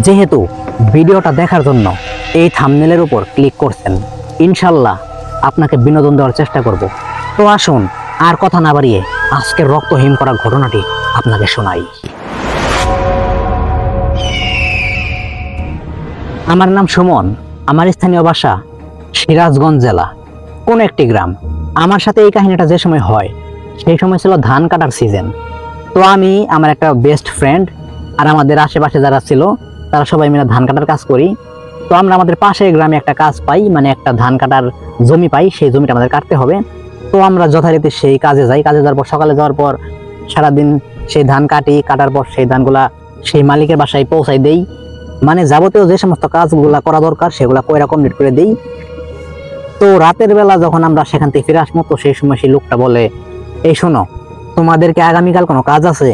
যেহেতু ভিডিওটা দেখার জন্য এই থাম্বনেলের উপর ক্লিক করছেন, ইনশাল্লাহ আপনাকে বিনোদন দেওয়ার চেষ্টা করব। তো আসুন আর কথা না বাড়িয়ে আজকের রক্তহীন করা ঘটনাটি আপনাকে শোনাই। আমার নাম সুমন, আমার স্থানীয় বাসা সিরাজগঞ্জ জেলা কোন একটি গ্রাম। আমার সাথে এই কাহিনীটা যে সময় হয় সেই সময় ছিল ধান কাটার সিজন। তো আমি, আমার একটা বেস্ট ফ্রেন্ড আর আমাদের আশেপাশে যারা ছিল তারা সবাই মিলে ধান কাটার কাজ করি। তো আমরা আমাদের পাশের গ্রামে একটা কাজ পাই, মানে একটা ধান কাটার জমি পাই, সেই জমিটা আমাদের কাটতে হবে। তো আমরা যথারীতি সেই কাজে যাই। কাজে যাওয়ার পর, সকালে যাওয়ার পর সারাদিন সেই ধান কাটি, কাটার পর সেই ধানগুলা সেই মালিকের বাসায় পৌঁছাই দেই। মানে যাবতীয় যে সমস্ত কাজগুলা করা দরকার সেগুলা কইরা কমপ্লিট করে দেই। তো রাতের বেলা যখন আমরা সেখান থেকে ফিরে আসবো, তো সেই সময় সেই লোকটা বলে, এই শোনো, তোমাদেরকে আগামীকাল কোনো কাজ আছে?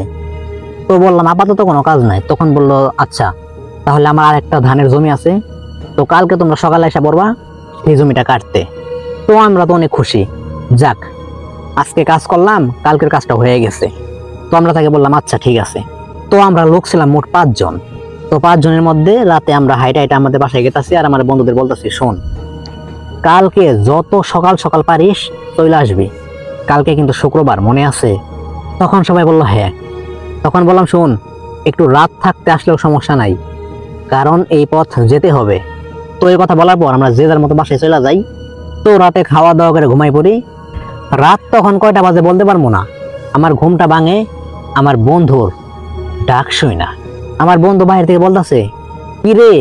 তো বললাম আপাতত কোনো কাজ নাই। তখন বললো, আচ্ছা তাহলে আমার আর একটা ধানের জমি আছে, তো কালকে তোমরা সকালে এসে পড়বা সেই জমিটা কাটতে। তো আমরা তো অনেক খুশি, যাক আজকে কাজ করলাম, কালকের কাজটা হয়ে গেছে। তো আমরা তাকে বললাম আচ্ছা ঠিক আছে। তো আমরা লোক ছিলাম মোট 5 জন। তো 5 জনের মধ্যে রাতে আমরা হাইটা আমাদের বাসায় গেতাছি আর আমার বন্ধুদের বলতেছি, শোন কালকে যত সকাল সকাল পারিস চলে আসবি, কালকে কিন্তু শুক্রবার, মনে আছে? তখন সবাই বললো হ্যাঁ। তখন বললাম, শোন একটু রাত থাকতে আসলেও সমস্যা নাই, কারণ এই পথ যেতে হবে। তো এই কথা বলার পর আমরা যে যার মতো বাসায় চলে যাই। তো রাতে খাওয়া দাওয়া করে ঘুমাই পড়ি। রাত তখন কয়টা বাজে বলতে পারবো না। আমার ঘুমটা ভাঙে আমার বন্ধুর ডাক শুই না। আমার বন্ধু বাহির থেকে বলতেছে, কি রে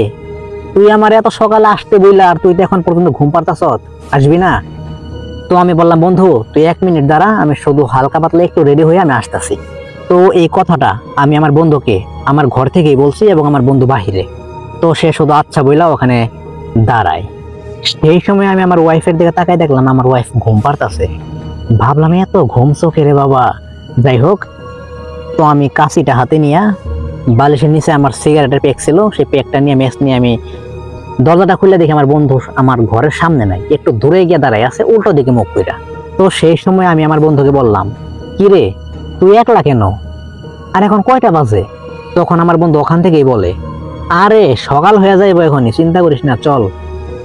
তুই আমার এত সকালে আসতে বইলা আর তুই তো এখন পর্যন্ত ঘুম পারতাছ, আসবি না? তো আমি বললাম, বন্ধু তুই 1 মিনিট দাঁড়া, আমি শুধু হালকা পাতলা একটু রেডি হয়ে আমি আসতেছি। তো এই কথাটা আমি আমার বন্ধুকে আমার ঘর থেকেই বলছি এবং আমার বন্ধু বাহিরে। তো সে শুধু আচ্ছা বইলা ওখানে দাঁড়ায়। সেই সময় আমি আমার ওয়াইফের দিকে তাকাই, দেখলাম আমার ওয়াইফ ঘুম পারতাছে। ভাবলাম এত ঘুম চোখে রে বাবা। যাই হোক, তো আমি কাঁচিটা হাতে নিয়ে বালিশের নিচে আমার সিগারেটের প্যাক ছিল, সেই প্যাকটা নিয়ে মেস নিয়ে আমি দরজাটা খুলে দেখি আমার বন্ধু আমার ঘরের সামনে নাই, একটু দূরে গিয়ে দাঁড়ায় আছে, উল্টো দিকে মুখ কইরা। তো সেই সময় আমি আমার বন্ধুকে বললাম, কি রে তুই একলা কেন, আর এখন কয়টা বাজে? তখন আমার বন্ধু ওখান থেকেই বলে, আরে সকাল হয়ে যাইব এখনই, চিন্তা করিস না, চল।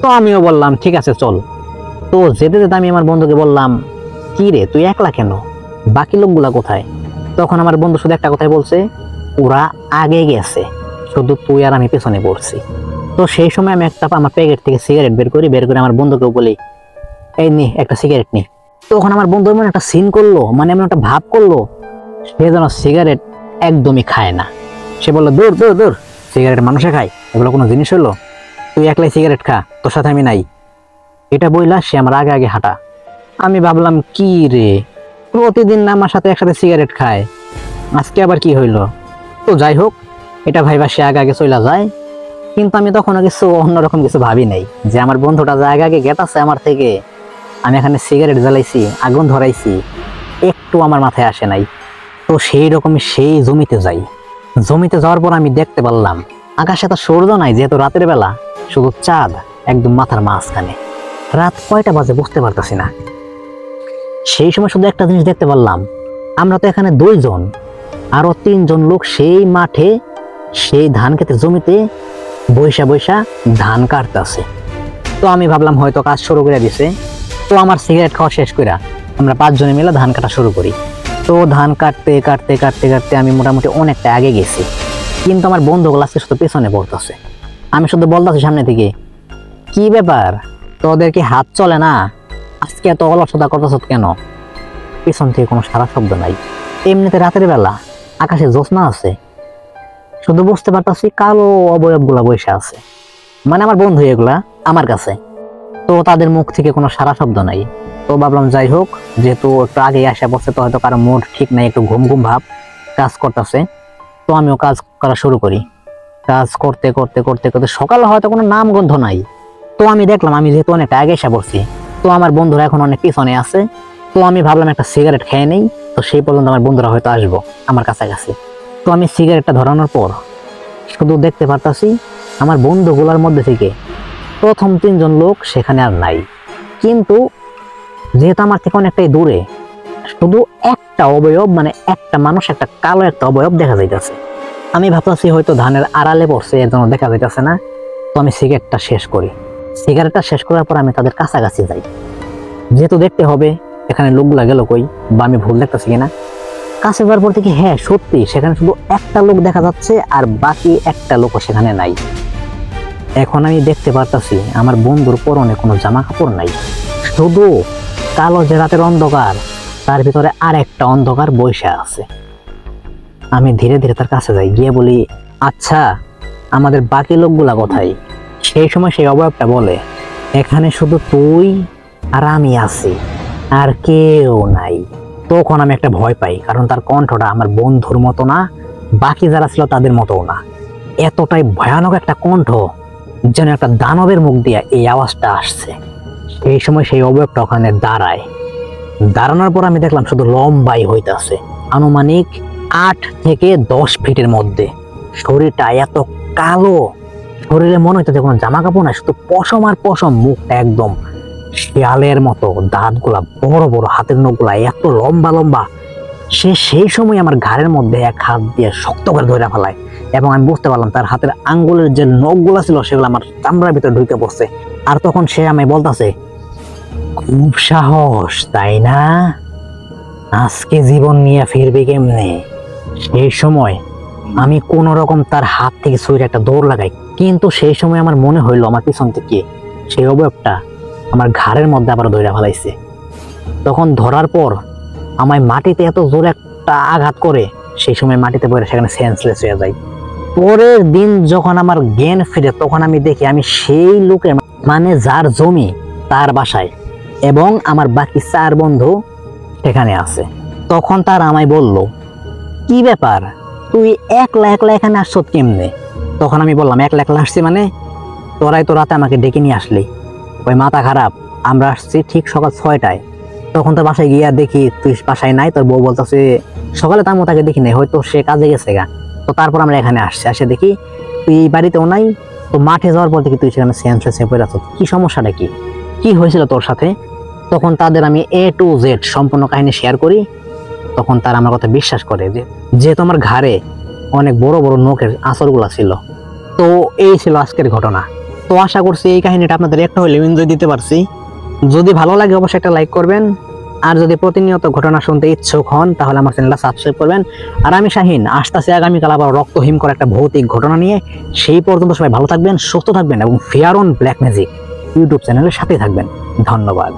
তো আমিও বললাম ঠিক আছে চল। তো যেতে যেতে আমি আমার বন্ধুকে বললাম, কি রে তুই একলা কেন, বাকি লোকগুলা কোথায়? তখন আমার বন্ধু শুধু একটা কথাই বলছে, ওরা আগে গেছে, শুধু তুই আর আমি পেছনে পড়ছি। তো সেই সময় আমি একটা আমার প্যাকেট থেকে সিগারেট বের করে আমার বন্ধুকেও বলি, এই নে একটা সিগারেট নি। তখন আমার বন্ধু এমন একটা সিন করলো, মানে এমন একটা ভাব করলো, সে যেন সিগারেট একদমই খায় না। সে বললো, দূর দূর দূর, সিগারেট মানুষে খায়, এগুলো কোনো জিনিস হলো? তুই একলাই সিগারেট খা, তোর সাথে আমি নাই। এটা বইলা সে আমার আগে আগে হাঁটা। আমি ভাবলাম, কি রে প্রতিদিন না আমার সাথে একসাথে সিগারেট খায়, আজকে আবার কি হইলো? তো যাই হোক, এটা ভাইবা সে আগে আগে চলে যায়। কিন্তু আমি তখনও কিছু অন্যরকম কিছু ভাবি নাই, যে আমার বন্ধুটা যে আগে আগে গেতাছে আমার থেকে, আমি এখানে সিগারেট জ্বালাইছি, আগুন ধরাইছি, একটু আমার মাথায় আসে নাই। তো সেই রকমই সেই জমিতে যাই। জমিতে যাওয়ার পর আমি দেখতে পারলাম আকাশে এত সূর্য নাই, যেহেতু রাতের বেলা, শুধু চাঁদ একদম মাথার মাঝখানে। রাত কয়টা বাজে বুঝতে পারতাছি না। সেই সময় শুধু একটা জিনিস দেখতে পারলাম, আমরা তো এখানে 2 জন, আরো 3 জন লোক সেই মাঠে সেই ধান ক্ষেতের জমিতে বৈশা বৈশা ধান কাটতেছে। তো আমি ভাবলাম হয়তো কাজ শুরু করে দিছে। তো আমার সিগারেট খাওয়া শেষ করে আমরা 5 জনে মিলে ধান কাটা শুরু করি। তো ধান কাটতে কাটতে কাটতে কাটতে আমি মোটামুটি অনেকটা আগে গেছি, কিন্তু আমার বন্ধুগুলো আজকে শুধু পেছনে পড়তেছে। আমি শুধু বলতেছি সামনে থেকে, কি ব্যাপার তোদের কি হাত চলে না, আজকে এত অলসতা করতেছ কেন? পেছন থেকে কোনো সারা শব্দ নাই। এমনিতে রাতের বেলা আকাশে জ্যোৎস্না আছে, শুধু বুঝতে পারতাছি কালো অবয়ব গুলা বসে আছে, মানে আমার বন্ধু এগুলা আমার কাছে। তো তাদের মুখ থেকে কোনো সারা শব্দ নাই। তো ভাবলাম যাই হোক, যেহেতু একটু আগে আসা পড়ছে, তো হয়তো কারো মুড ঠিক নাই, একটু ঘুম ঘুম ভাব কাজ করতেছে। তো আমিও কাজ করা শুরু করি। কাজ করতে করতে করতে করতে সকালে হয়তো কোনো নাম গন্ধ নাই। তো আমি দেখলাম আমি যেহেতু অনেকটা আগে এসে পড়ছি, তো আমার বন্ধুরা এখন অনেক পিছনে আছে। তো আমি ভাবলাম একটা সিগারেট খেয়ে নেই, তো সেই পর্যন্ত আমার বন্ধুরা হয়তো আসবো আমার কাছাকাছি। তো আমি সিগারেটটা ধরানোর পর শুধু দেখতে পারতাছি আমার বন্ধুগুলার মধ্যে থেকে প্রথম 3 জন লোক সেখানে আর নাই। কিন্তু যেহেতু আমার থেকে অনেকটাই দূরে, শুধু একটা অবয়ব, মানে একটা মানুষ, একটা কালো একটা অবয়ব দেখা যাইতেছে। আমি ভাবতেছি হয়তো ধানের আড়ালে পড়ছে, এর জন্য দেখা যাইতেছে না। তো আমি সিগারেটটা শেষ করি। সিগারেটটা শেষ করার পর আমি তাদের কাছাকাছি যাই, যেহেতু দেখতে হবে এখানে লোকগুলা গেল কই, বা আমি ভুল দেখতেছি কিনা। কাছে যাওয়ার পর থেকে হ্যাঁ সত্যি সেখানে শুধু একটা লোক দেখা যাচ্ছে, আর বাকি একটা লোকও সেখানে নাই। এখন আমি দেখতে পারতাছি আমার বন্ধুর পরনে কোনো জামা কাপড় নাই, শুধু কালো যে রাতের অন্ধকার, তার ভিতরে আর একটা অন্ধকার বৈশা আছে। আমি ধীরে ধীরে তার কাছে যাই, গিয়ে বলি, আচ্ছা আমাদের বাকি লোকগুলা কোথায়? সেই সময় সেই অবয়বটা বলে, এখানে শুধু তুই আর আমি আছি, আর কেউ নাই। তখন আমি একটা ভয় পাই, কারণ তার কণ্ঠটা আমার বন্ধুর মতো না, বাকি যারা ছিল তাদের মতোও না। এতটাই ভয়ানক একটা কণ্ঠ, যেন একটা দানবের মুখ দিয়ে এই আওয়াজটা আসছে। সেই সময় সেই অবয়বটা ওখানে দাঁড়ায়। দাঁড়ানোর পর আমি দেখলাম শুধু লম্বাই হইতাছে, আনুমানিক 8 থেকে 10 ফিটের মধ্যে। শরীরটা এত কালো, শরীরে মনে হইতেছে কোনো জামা কাপড় নাই, শুধু পশম আর পশম। মুখটা একদম শিয়ালের মতো, দাঁতগুলা বড় বড়, হাতের নখগুলা এত লম্বা লম্বা। সে সেই সময় আমার ঘাড়ের মধ্যে এক হাত দিয়ে শক্ত করে ধরে ফেলায়, এবং আমি বুঝতে পারলাম তার হাতের আঙ্গুলের যে নখগুলা ছিল সেগুলো আমার চামড়ার ভিতরে ঢুকে পড়ছে। আর তখন সে আমায় বলতেছে, খুব সাহস তাই না, আজকে জীবন নিয়ে ফিরবি কেমনে? সেই সময় আমি কোন রকম তার হাত থেকে ছুঁড়ে একটা দৌড় লাগাই, কিন্তু সেই সময় আমার মনে হইলো আমার পিছন থেকে সেই অবয়বটা আমার ঘাড়ের মধ্যে আবার ধরে ফেলাইছে। তখন ধরার পর আমায় মাটিতে এত জোরে একটা আঘাত করে, সেই সময় মাটিতে পড়ে সেখানে সেন্সলেস হয়ে যায়। পরের দিন যখন আমার জ্ঞান ফিরে, তখন আমি দেখি আমি সেই লোকের, মানে যার জমি তার বাসায়, এবং আমার বাকি 4 বন্ধু সেখানে আছে। তখন তার আমায় বলল, কি ব্যাপার, তুই একলা একলা এখানে আসছ কেমনে? তখন আমি বললাম, একলা একলা আসছি মানে? তোরাই তো রাতে আমাকে ডেকে নিয়ে আসলি। ওই মাথা খারাপ, আমরা আসছি ঠিক সকাল 6টায়। তখন তোর বাসায় গিয়ে দেখি তুই বাসায় নাই, তোর বউ বলতেছে সকালে তার মতো দেখি নাই, হয়তো সে কাজে গেছে গা। তো তারপর আমরা এখানে আসছি, আসে দেখি তুই বাড়িতেও নাই। তো মাঠে যাওয়ার পর দেখি তুই সেখানে সেন্সলেস হয়ে পড়ে আছো। কি সমস্যাটা কি, কি হয়েছিল তোর সাথে? তখন তাদের আমি A to Z সম্পূর্ণ কাহিনী শেয়ার করি। তখন তারা আমার কথা বিশ্বাস করে, যেহেতু আমার ঘাড়ে অনেক বড় বড় নখের আঁচড়গুলা ছিল। তো এই ছিল আজকের ঘটনা। তো আশা করছি এই কাহিনীটা আপনাদের একটু হলেও এনজয় দিতে পারছি। যদি ভালো লাগে অবশ্যই একটা লাইক করবেন, আর যদি প্রতিনিয়ত ঘটনা শুনতে ইচ্ছুক হন তাহলে আমার চ্যানেলটা সাবস্ক্রাইব করবেন। আর আমি শাহিন আসতেছি আগামীকাল আবার রক্তহীন করা একটা ভৌতিক ঘটনা নিয়ে। সেই পর্যন্ত সবাই ভালো থাকবেন, সুস্থ থাকবেন, এবং fair on black magic YouTube চ্যানেলের সাথে থাকবেন। ধন্যবাদ।